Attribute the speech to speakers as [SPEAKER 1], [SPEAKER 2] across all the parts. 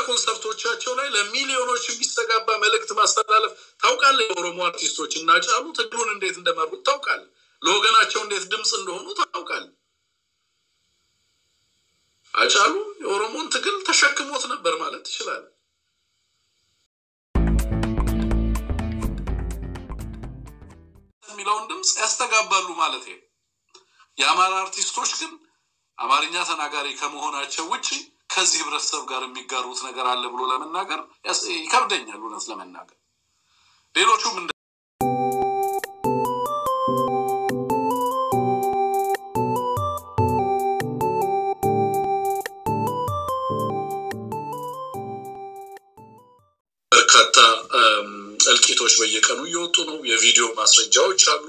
[SPEAKER 1] ኮንሰርቶቻቸው ላይ ለሚሊዮኖች የሚስተጋባ መልእክት ማስተላለፍ ታውቃለህ ኦሮሞ አርቲስቶች እና ጫሉ ትግሉን እንዴት እንደመሩት ታውቃለህ ለወገናቸው እንዴት ድምጽ እንደሆኑ ታውቃለህ አጫሉ የኦሮሞን ትግል ተሸክሞት ነበር ማለት ይችላል ሚላውን ድምጽ ያስተጋባሉ ማለት ነው የአማራ አርቲስቶች ግን አማርኛ ተናጋሪ ከመሆናቸው ውጪ ከዚህ ህብረተሰብ ጋር የሚጋሩት ነገር አለ ብሎ ለመናገር ይከብደኛል እውነት ለመናገር ሌሎቹም በርካታ እልቂቶች በየቀኑ እየወጡ ነው የቪዲዮ ማስረጃዎች አሉ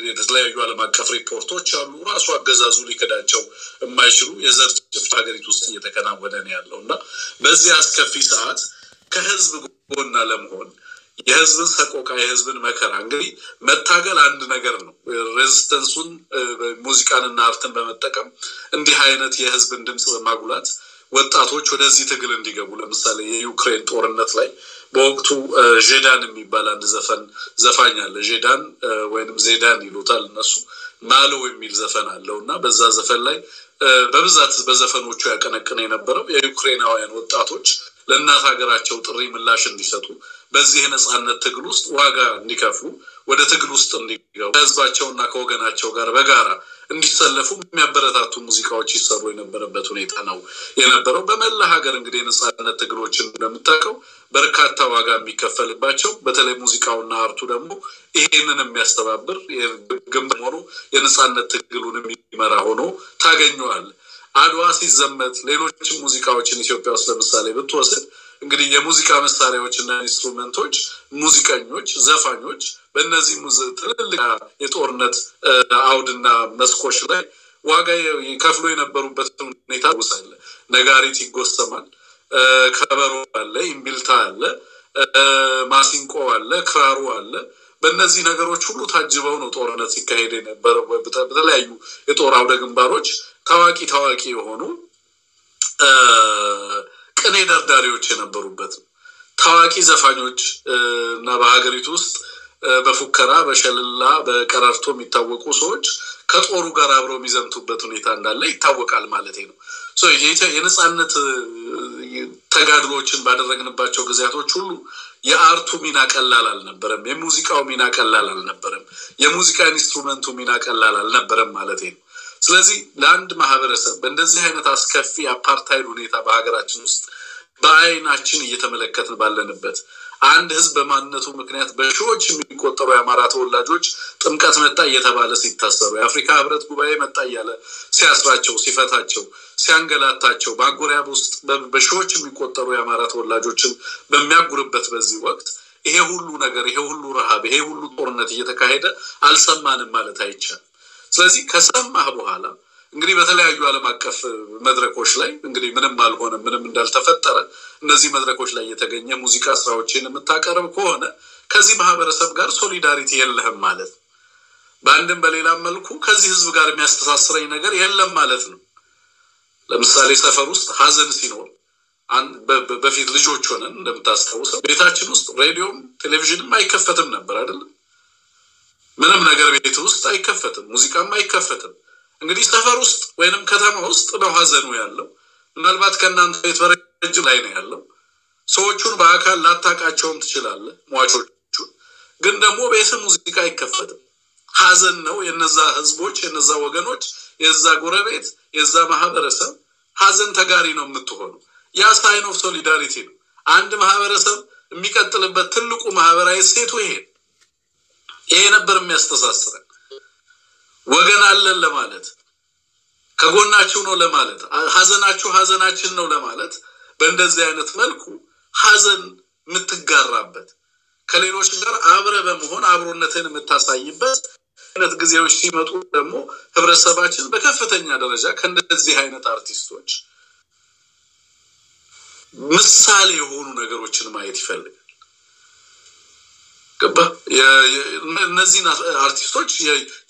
[SPEAKER 1] የተለያዩ ዓለም አቀፍ ሪፖርቶች አሉ ራሱ አገዛዙ ሊከዳቸው የማይችሉ የዘር ጭፍጨፋ ሀገሪቱ ውስጥ እየተከናወነ ነው ያለውና በዚህ አስከፊ ሰዓት ከህዝብ ጎን ለመሆን የህዝብን ሰቆቃ የህዝብን መከራ እንግዲህ መታገል አንድ ነገር ነው ሬዚስተንሱን ሙዚቃንና አርትን በመጠቀም እንዲህ አይነት የህዝብን ድምጽ በማጉላት ወጣቶች ወደዚህ ትግል እንዲገቡ ለምሳሌ የዩክሬን ጦርነት ላይ በወቅቱ ጄዳን የሚባል አንድ ዘፋኝ አለ ጄዳን ወይንም ዜዳን ይሉታል እነሱ ማሎ የሚል ዘፈን አለውና በዛ ዘፈን ላይ በብዛት በዘፈኖቹ ያቀነቀነ የነበረው የዩክሬናውያን ወጣቶች ለእናት ሀገራቸው ጥሪ ምላሽ እንዲሰጡ በዚህ ነጻነት ትግል ውስጥ ዋጋ እንዲከፍሉ ወደ ትግል ውስጥ እንዲገቡ ህዝባቸውና ከወገናቸው ጋር በጋራ እንዲሰለፉ የሚያበረታቱ ሙዚቃዎች ይሰሩ የነበረበት ሁኔታ ነው የነበረው በመላ ሀገር እንግዲህ ነጻነት ትግሎችን እንደምታውቀው በርካታ ዋጋ የሚከፈልባቸው በተለይ ሙዚቃውና አርቱ ደግሞ ይሄንን የሚያስተባብር የግንባር ሆኖ የነጻነት ትግሉን የሚመራ ሆኖ ታገኙዋል አድዋ ሲዘመት ሌሎችም ሙዚቃዎችን ኢትዮጵያ ውስጥ ለምሳሌ ብትወስድ እንግዲህ የሙዚቃ መሳሪያዎችና ኢንስትሩመንቶች ሙዚቀኞች ዘፋኞች በእነዚህ ትልልቅ የጦርነት አውድና መስኮች ላይ ዋጋ ይከፍሉ የነበሩበት ሁኔታ ውሳለ ነጋሪት ይጎሰማል ከበሮ አለ ኢምቢልታ አለ ማሲንቆ አለ ክራሩ አለ በእነዚህ ነገሮች ሁሉ ታጅበው ነው ጦርነት ሲካሄድ የነበረው በተለያዩ የጦር አውደ ግንባሮች ታዋቂ የሆኑ ቅኔ ደርዳሪዎች የነበሩበት ታዋቂ ዘፋኞች እና በሀገሪቱ ውስጥ በፉከራ በሸልላ በቀራርቶ የሚታወቁ ሰዎች ከጦሩ ጋር አብረው የሚዘምቱበት ሁኔታ እንዳለ ይታወቃል ማለት ነው ሶ የነጻነት ተጋድሎችን ባደረግንባቸው ጊዜያቶች ሁሉ የአርቱ ሚና ቀላል አልነበረም የሙዚቃው ሚና ቀላል አልነበረም የሙዚቃ ኢንስትሩመንቱ ሚና ቀላል አልነበረም ማለት ነው ስለዚህ ለአንድ ማህበረሰብ በእንደዚህ አይነት አስከፊ አፓርታይድ ሁኔታ በሀገራችን ውስጥ በአይናችን እየተመለከትን ባለንበት አንድ ህዝብ በማንነቱ ምክንያት በሺዎች የሚቆጠሩ የአማራ ተወላጆች ጥምቀት መጣ እየተባለ ሲታሰሩ የአፍሪካ ህብረት ጉባኤ መጣ እያለ ሲያስራቸው ሲፈታቸው ሲያንገላታቸው ባጎሪያ ውስጥ በሺዎች የሚቆጠሩ የአማራ ተወላጆችን በሚያጉርበት በዚህ ወቅት ይሄ ሁሉ ነገር ይሄ ሁሉ ረሃብ ይሄ ሁሉ ጦርነት እየተካሄደ አልሰማንም ማለት አይቻልም ስለዚህ ከሰማህ በኋላ እንግዲህ በተለያዩ ዓለም አቀፍ መድረኮች ላይ እንግዲህ ምንም አልሆነ ምንም እንዳልተፈጠረ እነዚህ መድረኮች ላይ የተገኘ ሙዚቃ ስራዎችን የምታቀርብ ከሆነ ከዚህ ማህበረሰብ ጋር ሶሊዳሪቲ የለህም ማለት ነው በአንድም በሌላም መልኩ ከዚህ ህዝብ ጋር የሚያስተሳስረኝ ነገር የለም ማለት ነው ለምሳሌ ሰፈር ውስጥ ሀዘን ሲኖር በፊት ልጆች ሆነን እንደምታስታውሰው ቤታችን ውስጥ ሬዲዮም ቴሌቪዥንም አይከፈትም ነበር አይደል ምንም ነገር ቤት ውስጥ አይከፈትም ሙዚቃም አይከፈትም እንግዲህ ሰፈር ውስጥ ወይንም ከተማ ውስጥ ነው ሀዘኑ ያለው ምናልባት ከናንተ ቤት በረጅ ላይ ነው ያለው ሰዎቹን በአካል ላታቃቸውም ትችላለህ ሟቾቹ ግን ደግሞ ቤት ሙዚቃ አይከፈትም ሀዘን ነው የነዛ ህዝቦች የነዛ ወገኖች የዛ ጎረቤት የዛ ማህበረሰብ ሀዘን ተጋሪ ነው የምትሆነው ያ ሳይን ኦፍ ሶሊዳሪቲ ነው አንድ ማህበረሰብ የሚቀጥልበት ትልቁ ማህበራዊ ሴቱ ይሄ ነበር የሚያስተሳስረን ወገን አለን ለማለት ከጎናችሁ ነው ለማለት ሀዘናችሁ ሀዘናችን ነው ለማለት በእንደዚህ አይነት መልኩ ሀዘን የምትጋራበት ከሌሎች ጋር አብረ በመሆን አብሮነትን የምታሳይበት አይነት ጊዜዎች ሲመጡ ደግሞ ህብረተሰባችን በከፍተኛ ደረጃ ከእንደዚህ አይነት አርቲስቶች ምሳሌ የሆኑ ነገሮችን ማየት ይፈልጋል ገባ እነዚህ አርቲስቶች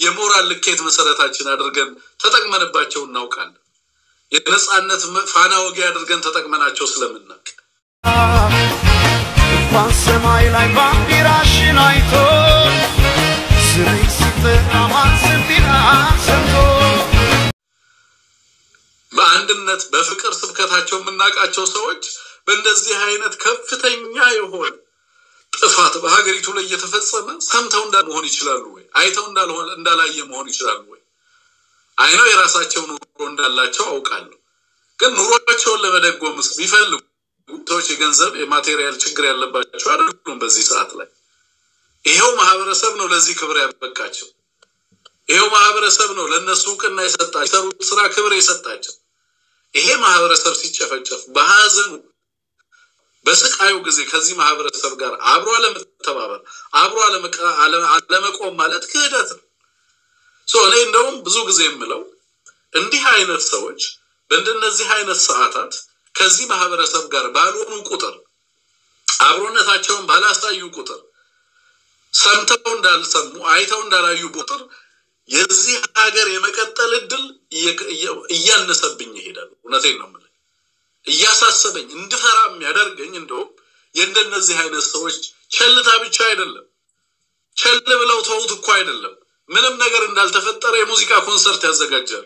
[SPEAKER 1] የሞራል ልኬት መሰረታችን አድርገን ተጠቅመንባቸው እናውቃለን የነጻነት ፋና ወጊ አድርገን ተጠቅመናቸው ስለምናውቅ
[SPEAKER 2] ሰማይ ላይ ባንዲራሽን አይቶ ስሪሲት አማጽቢና ሰንቶ
[SPEAKER 1] በአንድነት በፍቅር ስብከታቸው የምናቃቸው ሰዎች በእንደዚህ አይነት ከፍተኛ የሆነ ጥፋት በሀገሪቱ ላይ እየተፈጸመ ሰምተው እንዳልሆን ይችላሉ ወይ አይተው እንዳላየ መሆን ይችላሉ ወይ አይነው የራሳቸው ኑሮ እንዳላቸው አውቃለሁ ግን ኑሮአቸውን ለመደጎምስ ቢፈልጉ ሰዎች የገንዘብ የማቴሪያል ችግር ያለባቸው አይደሉም በዚህ ሰዓት ላይ ይሄው ማህበረሰብ ነው ለዚህ ክብር ያበቃቸው ይሄው ማህበረሰብ ነው ለነሱ ቅና የሰጣቸው ስራ ክብር የሰጣቸው ይሄ ማህበረሰብ ሲጨፈጨፍ በሐዘኑ በስቃዩ ጊዜ ከዚህ ማህበረሰብ ጋር አብሮ ለመተባበር አብሮ ለመቆም ማለት ክህደት ነው እኔ እንደውም ብዙ ጊዜ የምለው እንዲህ አይነት ሰዎች በእንደነዚህ አይነት ሰዓታት ከዚህ ማህበረሰብ ጋር ባልሆኑ ቁጥር አብሮነታቸውን ባላሳዩ ቁጥር ሰምተው እንዳልሰሙ አይተው እንዳላዩ ቁጥር የዚህ ሀገር የመቀጠል እድል እያነሰብኝ ይሄዳል እውነቴን ነው ማለት እያሳሰበኝ እንድፈራም ያደርገኝ እንደው የእንደነዚህ አይነት ሰዎች ቸልታ ብቻ አይደለም ቸል ብለው ተውት እኮ አይደለም ምንም ነገር እንዳልተፈጠረ የሙዚቃ ኮንሰርት ያዘጋጃሉ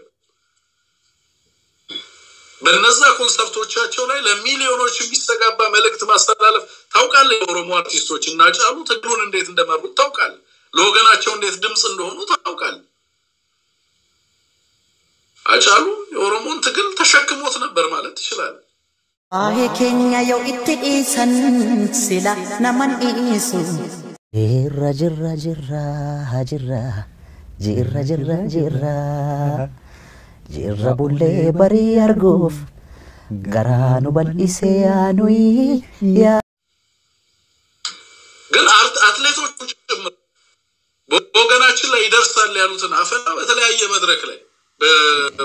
[SPEAKER 1] በእነዛ ኮንሰርቶቻቸው ላይ ለሚሊዮኖች የሚስተጋባ መልእክት ማስተላለፍ ታውቃለህ የኦሮሞ አርቲስቶች እና ጫሉ ትግሉን እንዴት እንደመሩት ታውቃለህ ለወገናቸው እንዴት ድምጽ እንደሆኑ ታውቃለህ አጫሉ የኦሮሞን ትግል ተሸክሞት ነበር ማለት ይችላል
[SPEAKER 3] አሄ ኬኛ ያው ኢትኢሰን ሲላ ነማን ኢሱ ጅራ ቡሌ በሪ አርጎፍ ገራኑ በልኢሴ ያኑይ ያ
[SPEAKER 1] ግን አትሌቶቹ ጭምር በወገናችን ላይ ይደርሳል ያሉትን አፈና በተለያየ መድረክ ላይ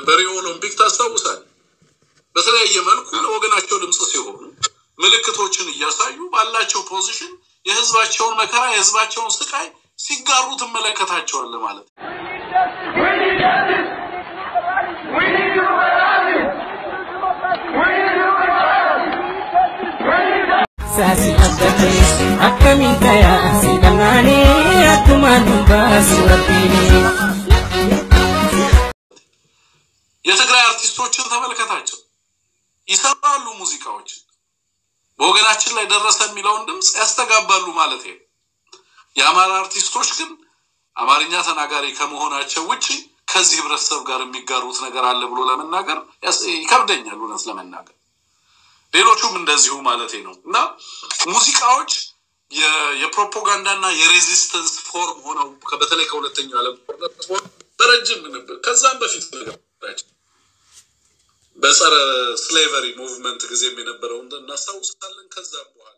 [SPEAKER 1] በሪዮ ኦሎምፒክ ታስታውሳል በተለያየ መልኩ ለወገናቸው ድምጽ ሲሆኑ ምልክቶችን እያሳዩ ባላቸው ፖዚሽን የህዝባቸውን መከራ የህዝባቸውን ስቃይ ሲጋሩ ተመለከታቸዋል ማለት
[SPEAKER 4] Sasi abdate akami kaya sidangani atuman basirapini
[SPEAKER 1] የትግራይ አርቲስቶችን ተመልከታቸው ይሰራሉ ሙዚቃዎች በወገናችን ላይ ደረሰ የሚለውን ድምጽ ያስተጋባሉ ማለት ነው የአማራ አርቲስቶች ግን አማርኛ ተናጋሪ ከመሆናቸው ውጪ ከዚህ ህብረተሰብ ጋር የሚጋሩት ነገር አለ ብሎ ለመናገር ይከብደኛል እውነት ለመናገር ሌሎቹም እንደዚሁ ማለት ነውና ሙዚቃዎች የፕሮፓጋንዳና የሬዚስተንስ ፎርም ሆነው በተለይ ከሁለተኛው ዓለም ጦርነት በረጅም ነበር ከዛም በፊት ነገራቸው በጸረ ስሌቨሪ ሙቭመንት ጊዜ የነበረው እናስታውሳለን ከዛም በኋላ